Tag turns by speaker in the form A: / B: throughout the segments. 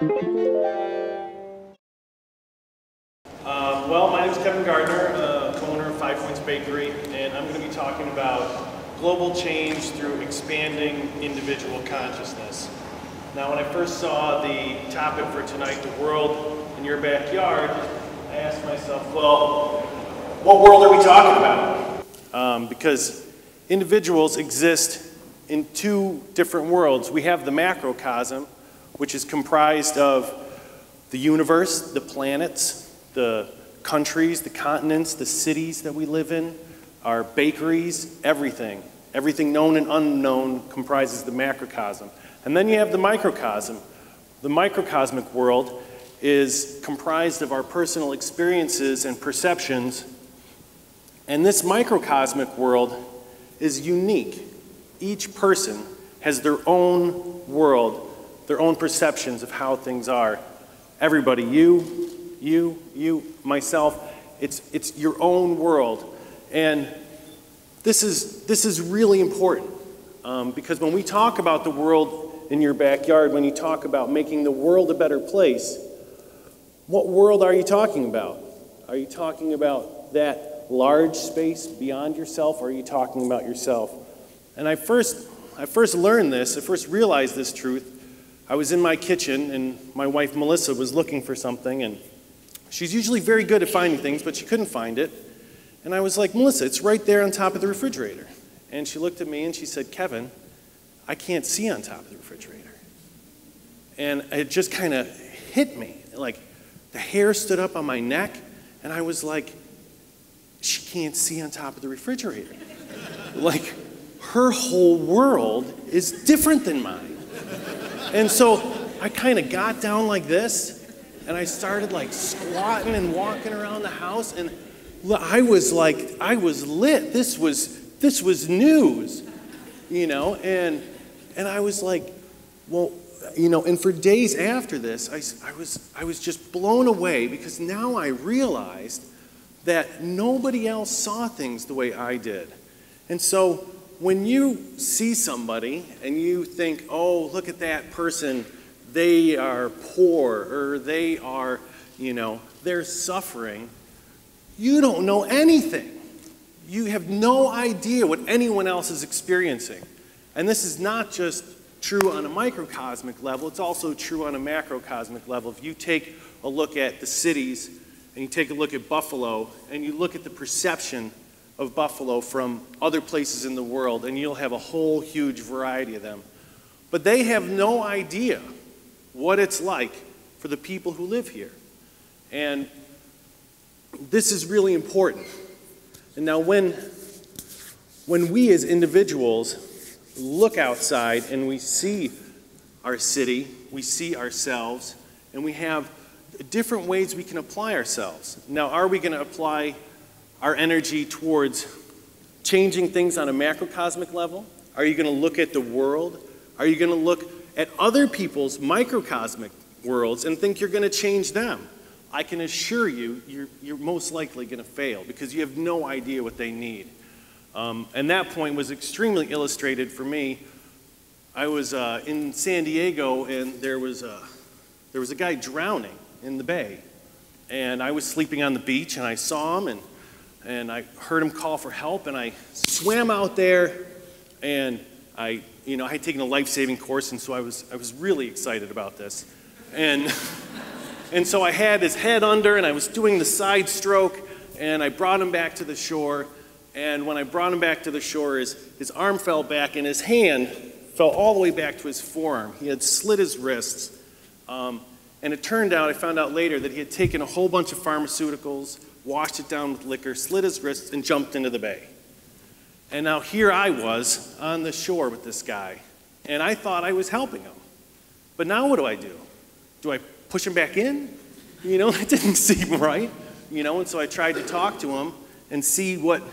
A: Well, my name is Kevin Gardner, co-owner of 5 Points Bakery, and I'm going to be talking about global change through expanding individual consciousness. Now, when I first saw the topic for tonight, the world in your backyard, I asked myself, well, what world are we talking about? Because individuals exist in 2 different worlds. We have the macrocosm, which is comprised of the universe, the planets, the countries, the continents, the cities that we live in, our bakeries, everything. Everything known and unknown comprises the macrocosm. And then you have the microcosm. The microcosmic world is comprised of our personal experiences and perceptions. And this microcosmic world is unique. Each person has their own world, their own perceptions of how things are. Everybody, you, myself, it's your own world. And this is really important because when we talk about the world in your backyard, when you talk about making the world a better place, what world are you talking about? Are you talking about that large space beyond yourself, or are you talking about yourself? And I first learned this, I first realized this truth. I was in my kitchen and my wife Melissa was looking for something, and she's usually very good at finding things, but she couldn't find it. And I was like, Melissa, it's right there on top of the refrigerator. And she looked at me and she said, Kevin, I can't see on top of the refrigerator. And it just kind of hit me. Like, the hair stood up on my neck, and I was like, she can't see on top of the refrigerator. Like, her whole world is different than mine. And so I kind of got down like this, and I started like squatting and walking around the house, and I was lit. This was news, you know, and I was like, well, you know, and for days after this, I was just blown away, because now I realized that nobody else saw things the way I did. And so when you see somebody and you think, oh, look at that person, they are poor, or they are, you know, they're suffering, you don't know anything. You have no idea what anyone else is experiencing. And this is not just true on a microcosmic level, it's also true on a macrocosmic level. If you take a look at the cities, and you take a look at Buffalo, and you look at the perception of Buffalo from other places in the world, and you'll have a whole huge variety of them. But they have no idea what it's like for the people who live here. And this is really important. And now when we as individuals look outside and we see our city, we see ourselves, and we have different ways we can apply ourselves. Now, are we going to apply our energy towards changing things on a macrocosmic level? Are you going to look at the world? Are you going to look at other people's microcosmic worlds and think you're going to change them? I can assure you, you're most likely going to fail, because you have no idea what they need. And that point was extremely illustrated for me. I was in San Diego, and there was a guy drowning in the bay. And I was sleeping on the beach, and I saw him, and I heard him call for help, and I swam out there, and I had taken a life-saving course, and so I was really excited about this. And so I had his head under, and I was doing the side stroke, and I brought him back to the shore. And when I brought him back to the shore, his arm fell back, and his hand fell all the way back to his forearm. He had slit his wrists. And it turned out, I found out later, that he had taken a whole bunch of pharmaceuticals, washed it down with liquor, slit his wrists, and jumped into the bay. And now here I was on the shore with this guy, and I thought I was helping him. But now what do? Do I push him back in? You know, that didn't seem right. You know, and so I tried to talk to him and see what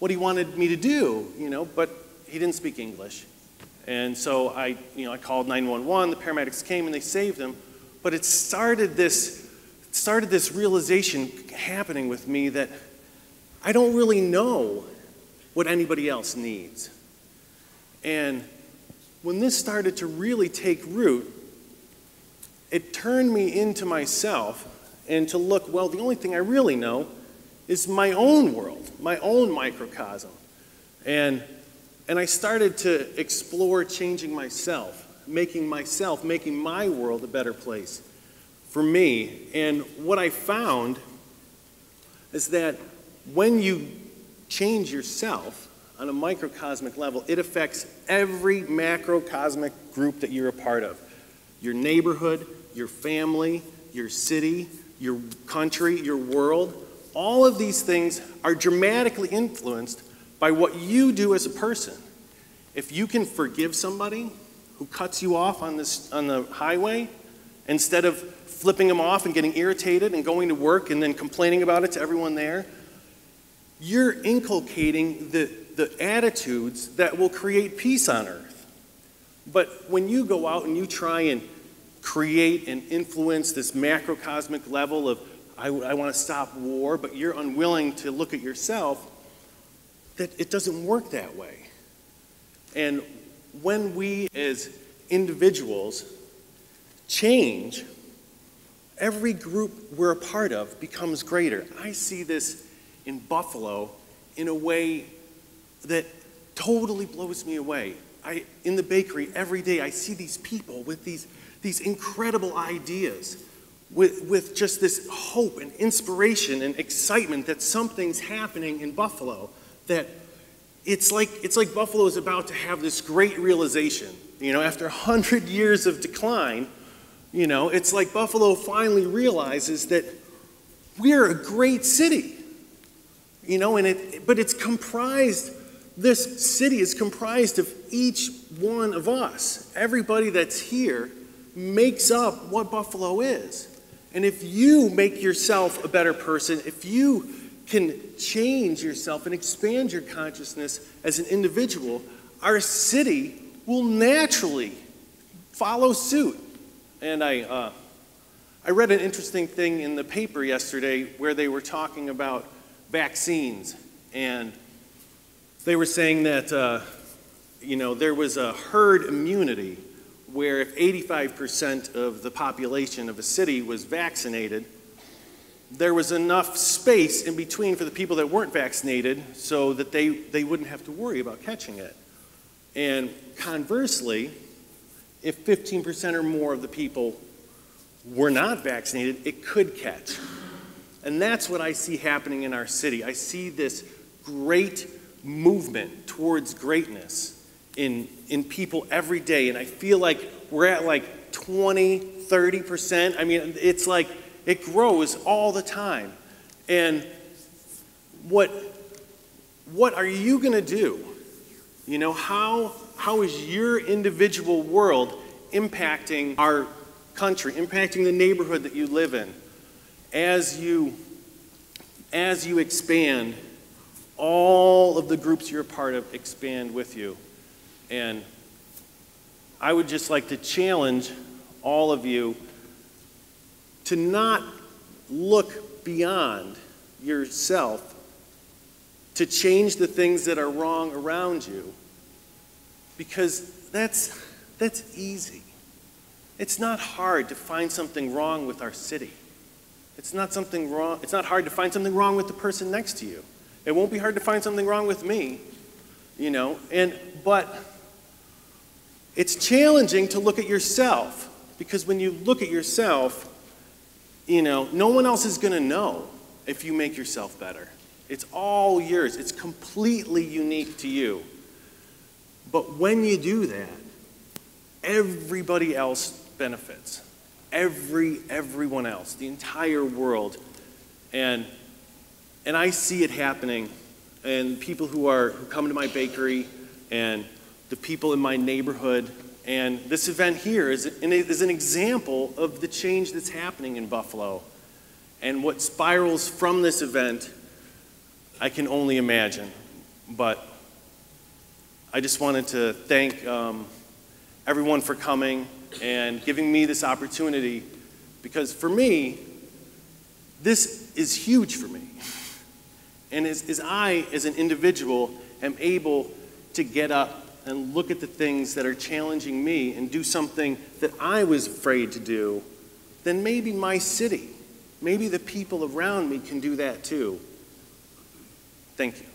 A: he wanted me to do, you know, but he didn't speak English. And so I called 911, the paramedics came and they saved him. But it started this realization happening with me that I don't really know what anybody else needs. And when this started to really take root, it turned me into myself and to look, well, the only thing I really know is my own world, my own microcosm. And I started to explore changing myself, making my world a better place for me. And what I found is that when you change yourself on a microcosmic level, it affects every macrocosmic group that you're a part of. Your neighborhood, your family, your city, your country, your world. All of these things are dramatically influenced by what you do as a person. If you can forgive somebody who cuts you off on the highway, instead of flipping them off and getting irritated and going to work and then complaining about it to everyone there, you're inculcating the attitudes that will create peace on earth. But when you go out and you try and create and influence this macrocosmic level of, I want to stop war, but you're unwilling to look at yourself, that it doesn't work that way. And when we as individuals change, every group we're a part of becomes greater. I see this in Buffalo in a way that totally blows me away. In the bakery every day, I see these people with these incredible ideas, with just this hope and inspiration and excitement that something's happening in Buffalo, that it's like Buffalo is about to have this great realization. You know, after 100 years of decline, you know, it's like Buffalo finally realizes that we're a great city. You know, but it's comprised, this city is comprised of each one of us. Everybody that's here makes up what Buffalo is. And if you make yourself a better person, if you can change yourself and expand your consciousness as an individual, our city will naturally follow suit. And I read an interesting thing in the paper yesterday where they were talking about vaccines, and they were saying that you know, there was a herd immunity where if 85% of the population of a city was vaccinated, there was enough space in between for the people that weren't vaccinated so that they wouldn't have to worry about catching it. And conversely, if 15% or more of the people were not vaccinated, it could catch. And that's what I see happening in our city. I see this great movement towards greatness in people every day. And I feel like we're at like 20, 30%. I mean, it's like it grows all the time. And what are you going to do? You know, how is your individual world impacting our country, impacting the neighborhood that you live in? As you expand, all of the groups you're a part of expand with you. And I would just like to challenge all of you to not look beyond yourself to change the things that are wrong around you, because that's easy. It's not hard to find something wrong with our city. It's not hard to find something wrong with the person next to you. It won't be hard to find something wrong with me, you know, but it's challenging to look at yourself, because when you look at yourself, you know, no one else is going to know if you make yourself better. It's all yours. It's completely unique to you. But when you do that, everybody else benefits. Everyone else, the entire world. And I see it happening. And people who come to my bakery, and the people in my neighborhood, and this event here is an example of the change that's happening in Buffalo. And what spirals from this event, I can only imagine. But I just wanted to thank everyone for coming and giving me this opportunity, because for me, this is huge for me. And as I, as an individual, am able to get up and look at the things that are challenging me and do something that I was afraid to do, then maybe my city, maybe the people around me can do that too. Thank you.